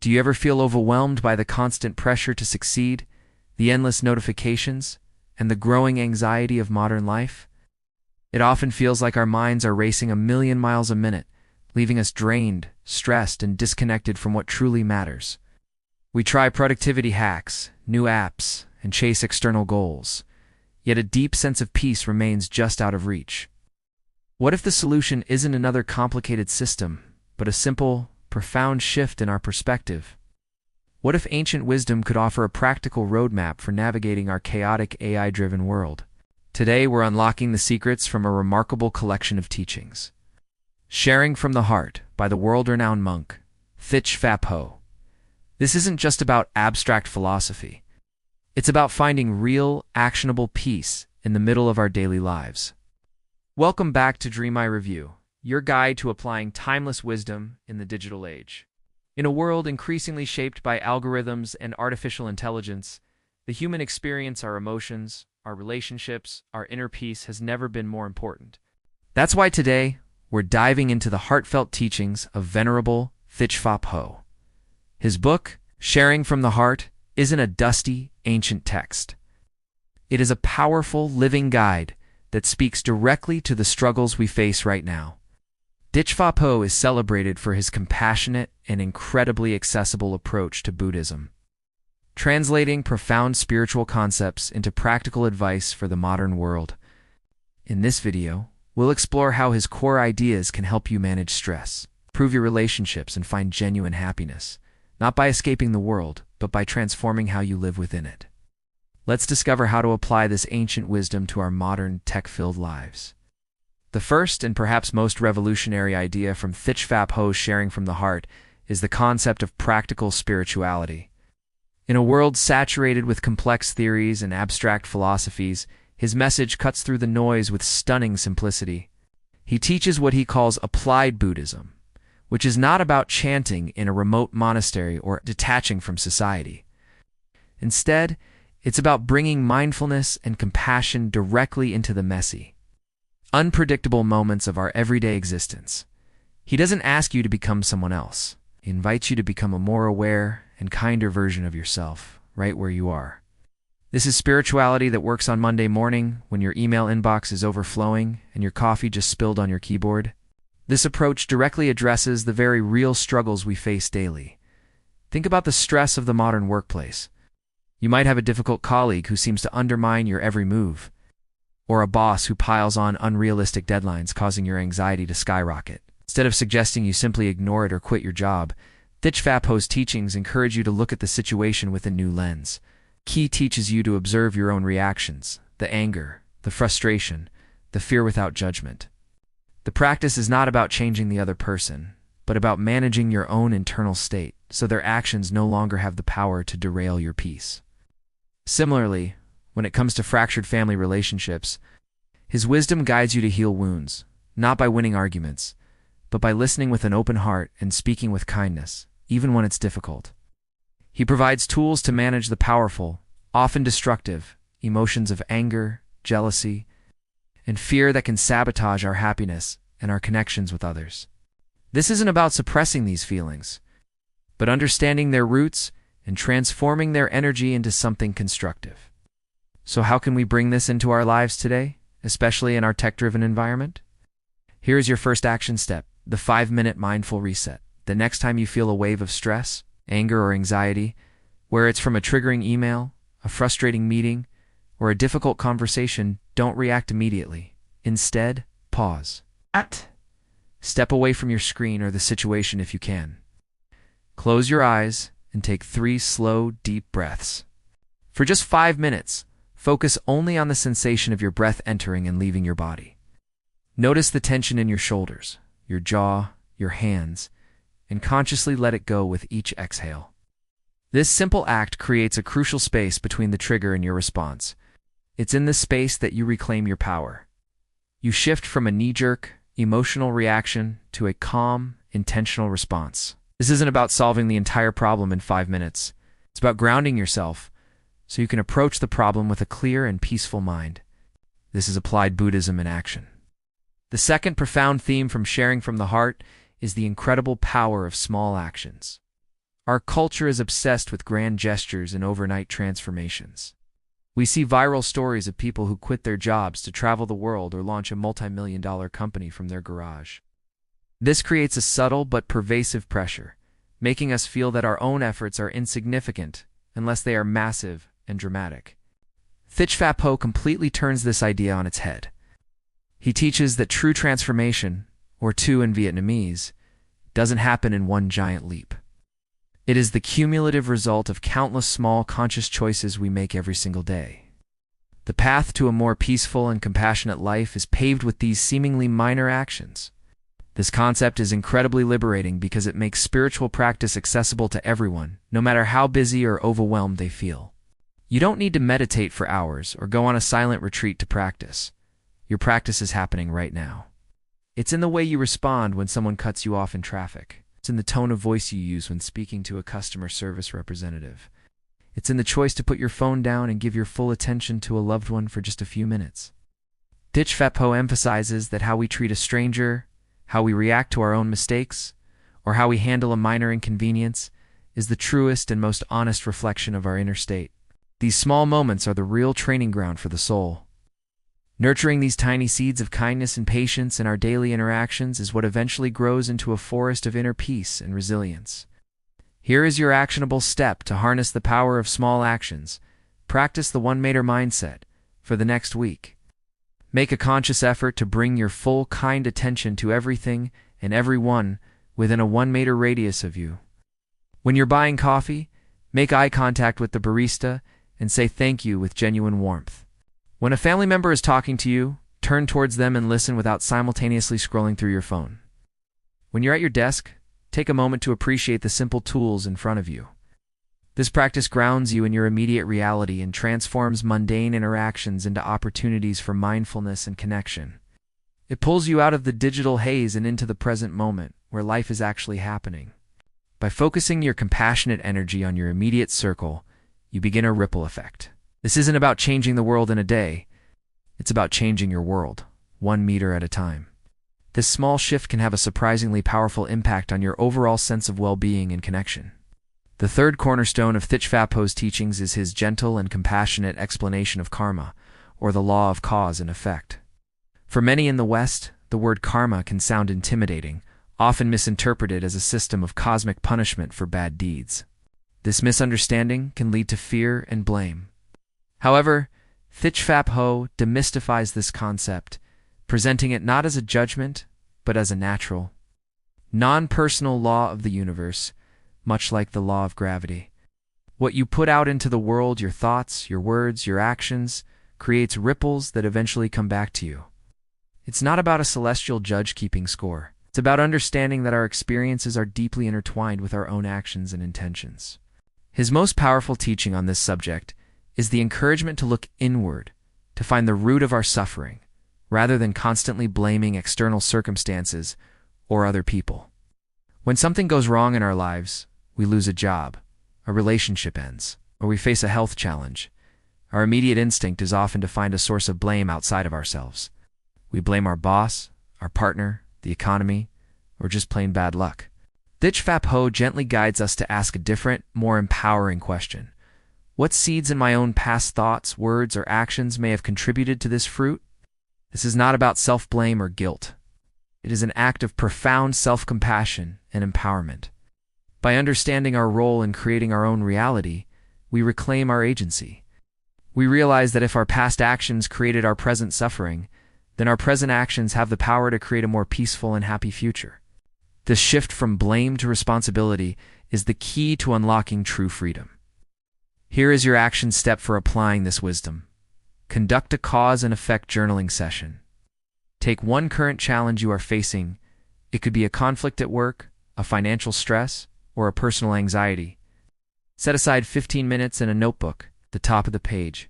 Do you ever feel overwhelmed by the constant pressure to succeed, the endless notifications, and the growing anxiety of modern life? It often feels like our minds are racing a million miles a minute, leaving us drained, stressed, and disconnected from what truly matters. We try productivity hacks, new apps, and chase external goals, yet a deep sense of peace remains just out of reach. What if the solution isn't another complicated system, but a simple, profound shift in our perspective? What if ancient wisdom could offer a practical roadmap for navigating our chaotic AI-driven world? Today, we're unlocking the secrets from a remarkable collection of teachings. Sharing from the Heart by the world-renowned monk, Thich Phap Hoa. This isn't just about abstract philosophy. It's about finding real, actionable peace in the middle of our daily lives. Welcome back to DreamAIReview, your guide to applying timeless wisdom in the digital age. In a world increasingly shaped by algorithms and artificial intelligence, the human experience, our emotions, our relationships, our inner peace has never been more important. That's why today, we're diving into the heartfelt teachings of Venerable Thich Phap Hoa. His book, Sharing from the Heart, isn't a dusty, ancient text. It is a powerful, living guide that speaks directly to the struggles we face right now. Thich Phap Hoa is celebrated for his compassionate and incredibly accessible approach to Buddhism, translating profound spiritual concepts into practical advice for the modern world. In this video, we'll explore how his core ideas can help you manage stress, improve your relationships, and find genuine happiness, not by escaping the world, but by transforming how you live within it. Let's discover how to apply this ancient wisdom to our modern, tech-filled lives. The first and perhaps most revolutionary idea from Thich Phap Hoa's Sharing from the Heart is the concept of practical spirituality. In a world saturated with complex theories and abstract philosophies, his message cuts through the noise with stunning simplicity. He teaches what he calls applied Buddhism, which is not about chanting in a remote monastery or detaching from society. Instead, it's about bringing mindfulness and compassion directly into the messy, unpredictable moments of our everyday existence. He doesn't ask you to become someone else. He invites you to become a more aware and kinder version of yourself, right where you are. This is spirituality that works on Monday morning when your email inbox is overflowing and your coffee just spilled on your keyboard. This approach directly addresses the very real struggles we face daily. Think about the stress of the modern workplace. You might have a difficult colleague who seems to undermine your every move, or a boss who piles on unrealistic deadlines, causing your anxiety to skyrocket. Instead of suggesting you simply ignore it or quit your job, Thich Phap Hoa's teachings encourage you to look at the situation with a new lens. He teaches you to observe your own reactions, the anger, the frustration, the fear without judgment. The practice is not about changing the other person, but about managing your own internal state so their actions no longer have the power to derail your peace. Similarly, when it comes to fractured family relationships, his wisdom guides you to heal wounds, not by winning arguments, but by listening with an open heart and speaking with kindness, even when it's difficult. He provides tools to manage the powerful, often destructive, emotions of anger, jealousy, and fear that can sabotage our happiness and our connections with others. This isn't about suppressing these feelings, but understanding their roots and transforming their energy into something constructive. So how can we bring this into our lives today, especially in our tech-driven environment? Here's your first action step, the 5-minute mindful reset. The next time you feel a wave of stress, anger, or anxiety, whether it's from a triggering email, a frustrating meeting, or a difficult conversation, don't react immediately. Instead, pause. Step away from your screen or the situation if you can. Close your eyes and take 3 slow, deep breaths. For just 5 minutes, focus only on the sensation of your breath entering and leaving your body. Notice the tension in your shoulders, your jaw, your hands, and consciously let it go with each exhale. This simple act creates a crucial space between the trigger and your response. It's in this space that you reclaim your power. You shift from a knee-jerk, emotional reaction to a calm, intentional response. This isn't about solving the entire problem in 5 minutes. It's about grounding yourself so you can approach the problem with a clear and peaceful mind. This is applied Buddhism in action. The second profound theme from Sharing from the Heart is the incredible power of small actions. Our culture is obsessed with grand gestures and overnight transformations. We see viral stories of people who quit their jobs to travel the world or launch a multi-million-dollar company from their garage. This creates a subtle but pervasive pressure, making us feel that our own efforts are insignificant unless they are massive and dramatic. Thich Phap Hoa completely turns this idea on its head. He teaches that true transformation, or tu in Vietnamese, doesn't happen in one giant leap. It is the cumulative result of countless small conscious choices we make every single day. The path to a more peaceful and compassionate life is paved with these seemingly minor actions. This concept is incredibly liberating because it makes spiritual practice accessible to everyone, no matter how busy or overwhelmed they feel. You don't need to meditate for hours or go on a silent retreat to practice. Your practice is happening right now. It's in the way you respond when someone cuts you off in traffic. It's in the tone of voice you use when speaking to a customer service representative. It's in the choice to put your phone down and give your full attention to a loved one for just a few minutes. Thich Phap Hoa emphasizes that how we treat a stranger, how we react to our own mistakes, or how we handle a minor inconvenience is the truest and most honest reflection of our inner state. These small moments are the real training ground for the soul. Nurturing these tiny seeds of kindness and patience in our daily interactions is what eventually grows into a forest of inner peace and resilience. Here is your actionable step to harness the power of small actions. Practice the 1 meter mindset for the next week. Make a conscious effort to bring your full kind attention to everything and everyone within a 1 meter radius of you. When you're buying coffee, make eye contact with the barista and say thank you with genuine warmth. When a family member is talking to you, turn towards them and listen without simultaneously scrolling through your phone. When you're at your desk, take a moment to appreciate the simple tools in front of you. This practice grounds you in your immediate reality and transforms mundane interactions into opportunities for mindfulness and connection. It pulls you out of the digital haze and into the present moment, where life is actually happening. By focusing your compassionate energy on your immediate circle, you begin a ripple effect. This isn't about changing the world in a day. It's about changing your world, 1 meter at a time. This small shift can have a surprisingly powerful impact on your overall sense of well-being and connection. The third cornerstone of Thich Phap Hoa's teachings is his gentle and compassionate explanation of karma, or the law of cause and effect. For many in the West, the word karma can sound intimidating, often misinterpreted as a system of cosmic punishment for bad deeds. This misunderstanding can lead to fear and blame. However, Thich Phap Hoa demystifies this concept, presenting it not as a judgment, but as a natural, non-personal law of the universe, much like the law of gravity. What you put out into the world, your thoughts, your words, your actions, creates ripples that eventually come back to you. It's not about a celestial judge keeping score. It's about understanding that our experiences are deeply intertwined with our own actions and intentions. His most powerful teaching on this subject is the encouragement to look inward, to find the root of our suffering, rather than constantly blaming external circumstances or other people. When something goes wrong in our lives, we lose a job, a relationship ends, or we face a health challenge, our immediate instinct is often to find a source of blame outside of ourselves. We blame our boss, our partner, the economy, or just plain bad luck. Thich Phap Hoa gently guides us to ask a different, more empowering question. What seeds in my own past thoughts, words, or actions may have contributed to this fruit? This is not about self-blame or guilt. It is an act of profound self-compassion and empowerment. By understanding our role in creating our own reality, we reclaim our agency. We realize that if our past actions created our present suffering, then our present actions have the power to create a more peaceful and happy future. This shift from blame to responsibility is the key to unlocking true freedom. Here is your action step for applying this wisdom. Conduct a cause and effect journaling session. Take one current challenge you are facing. It could be a conflict at work, a financial stress, or a personal anxiety. Set aside 15 minutes in a notebook, at the top of the page.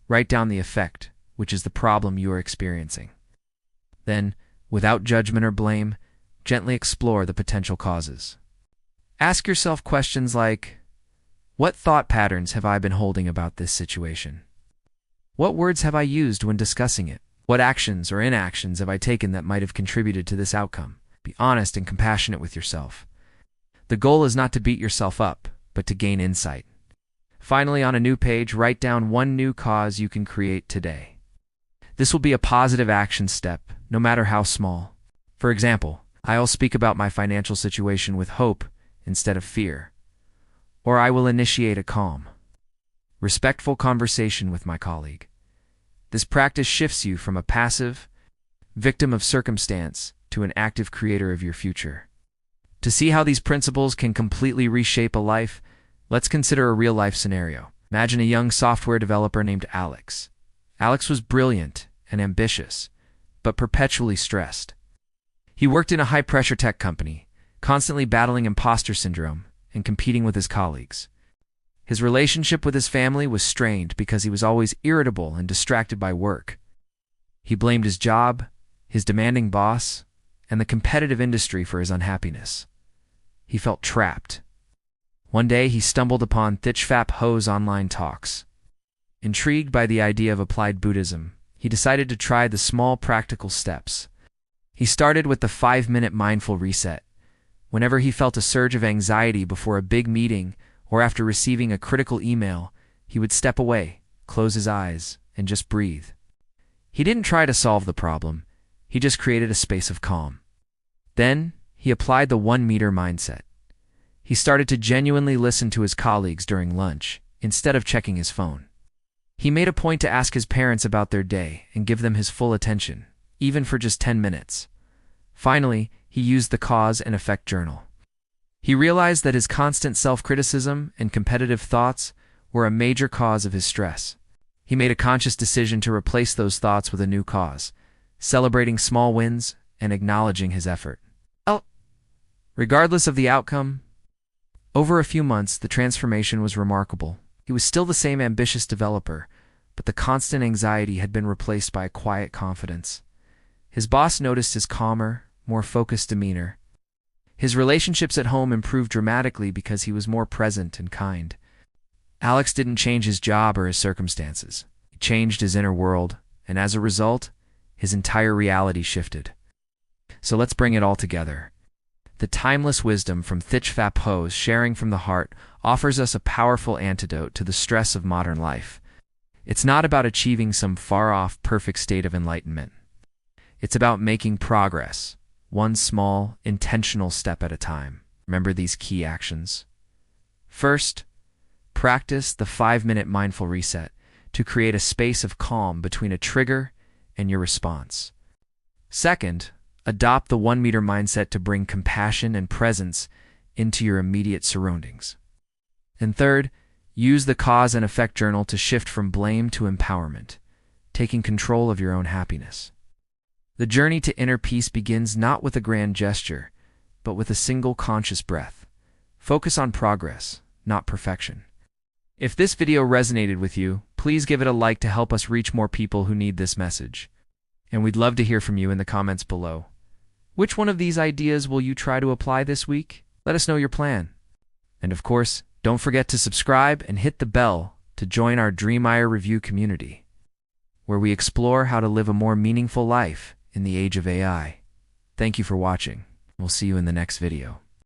Write down the effect, which is the problem you are experiencing. Then, without judgment or blame, gently explore the potential causes. Ask yourself questions like, what thought patterns have I been holding about this situation? What words have I used when discussing it? What actions or inactions have I taken that might have contributed to this outcome? Be honest and compassionate with yourself. The goal is not to beat yourself up, but to gain insight. Finally, on a new page, write down one new cause you can create today. This will be a positive action step, no matter how small. For example, I'll speak about my financial situation with hope instead of fear. Or I will initiate a calm, respectful conversation with my colleague. This practice shifts you from a passive victim of circumstance to an active creator of your future. To see how these principles can completely reshape a life, let's consider a real-life scenario. Imagine a young software developer named Alex. Alex was brilliant and ambitious, but perpetually stressed. He worked in a high-pressure tech company, constantly battling imposter syndrome and competing with his colleagues. His relationship with his family was strained because he was always irritable and distracted by work. He blamed his job, his demanding boss, and the competitive industry for his unhappiness. He felt trapped. One day, he stumbled upon Thich Phap Hoa's online talks. Intrigued by the idea of applied Buddhism, he decided to try the small practical steps. He started with the 5-minute mindful reset. Whenever he felt a surge of anxiety before a big meeting or after receiving a critical email, he would step away, close his eyes, and just breathe. He didn't try to solve the problem. He just created a space of calm. Then, he applied the 1-meter mindset. He started to genuinely listen to his colleagues during lunch, instead of checking his phone. He made a point to ask his parents about their day and give them his full attention, even for just 10 minutes. Finally, he used the cause and effect journal. He realized that his constant self-criticism and competitive thoughts were a major cause of his stress. He made a conscious decision to replace those thoughts with a new cause, celebrating small wins and acknowledging his effort. Regardless of the outcome, over a few months, the transformation was remarkable. He was still the same ambitious developer, but the constant anxiety had been replaced by a quiet confidence. His boss noticed his calmer, more focused demeanor. His relationships at home improved dramatically because he was more present and kind. Alex didn't change his job or his circumstances. He changed his inner world, and as a result, his entire reality shifted. So let's bring it all together. The timeless wisdom from Thich Phap Hoa's Sharing from the Heart offers us a powerful antidote to the stress of modern life. It's not about achieving some far-off, perfect state of enlightenment. It's about making progress, one small, intentional step at a time. Remember these key actions. First, practice the 5-minute mindful reset to create a space of calm between a trigger and your response. Second, adopt the 1-meter mindset to bring compassion and presence into your immediate surroundings. And third, use the cause and effect journal to shift from blame to empowerment, taking control of your own happiness. The journey to inner peace begins not with a grand gesture, but with a single conscious breath. Focus on progress, not perfection. If this video resonated with you, please give it a like to help us reach more people who need this message. And we'd love to hear from you in the comments below. Which one of these ideas will you try to apply this week? Let us know your plan. And of course, don't forget to subscribe and hit the bell to join our DreamAIReview community, where we explore how to live a more meaningful life in the age of AI. Thank you for watching. We'll see you in the next video.